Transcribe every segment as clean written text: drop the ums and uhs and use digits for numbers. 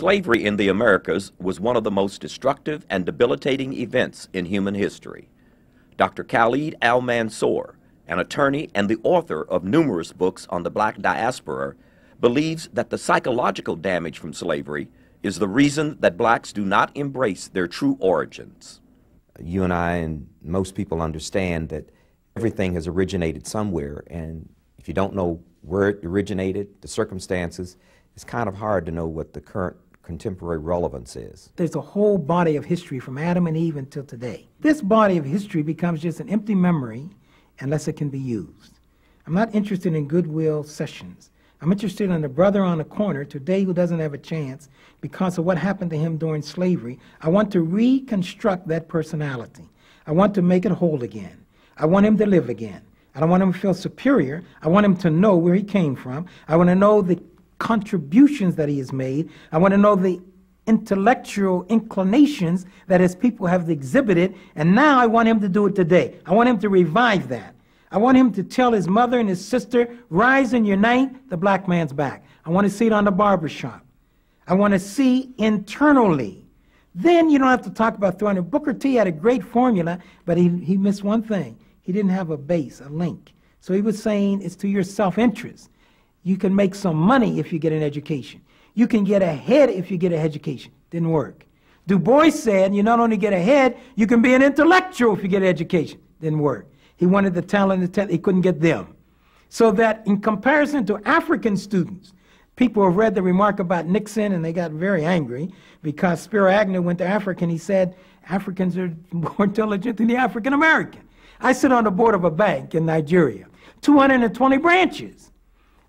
Slavery in the Americas was one of the most destructive and debilitating events in human history. Dr. Khalid Al-Mansour, an attorney and the author of numerous books on the black diaspora, believes that the psychological damage from slavery is the reason that blacks do not embrace their true origins. You and I and most people understand that everything has originated somewhere, and if you don't know where it originated, the circumstances, it's kind of hard to know what the current contemporary relevance is. There's a whole body of history from Adam and Eve until today. This body of history becomes just an empty memory unless it can be used. I'm not interested in goodwill sessions. I'm interested in the brother on the corner today who doesn't have a chance because of what happened to him during slavery. I want to reconstruct that personality. I want to make it whole again. I want him to live again. I don't want him to feel superior. I want him to know where he came from. I want to know the contributions that he has made. I want to know the intellectual inclinations that his people have exhibited, and now I want him to do it today. I want him to revive that. I want him to tell his mother and his sister, rise and unite, the black man's back. I want to see it on the barbershop. I want to see internally. Then you don't have to talk about throwing it. Booker T had a great formula, but he missed one thing. He didn't have a base, a link. So he was saying it's to your self-interest. You can make some money if you get an education. You can get ahead if you get an education. Didn't work. Du Bois said you not only get ahead, you can be an intellectual if you get an education. Didn't work. He wanted the talent, he couldn't get them. So that in comparison to African students, people have read the remark about Nixon and they got very angry because Spiro Agnew went to Africa and he said, Africans are more intelligent than the African American. I sit on the board of a bank in Nigeria, 220 branches.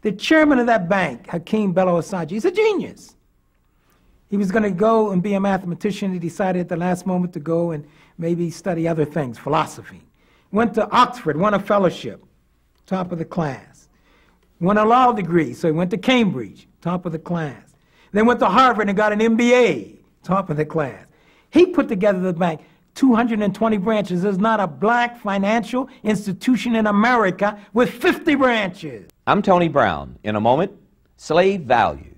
The chairman of that bank, Hakeem Bello Asaji, he's a genius. He was going to go and be a mathematician. He decided at the last moment to go and maybe study other things, philosophy. Went to Oxford, won a fellowship, top of the class. Won a law degree, so he went to Cambridge, top of the class. Then went to Harvard and got an MBA, top of the class. He put together the bank, 220 branches. There's not a black financial institution in America with 50 branches. I'm Tony Brown. In a moment, slave value.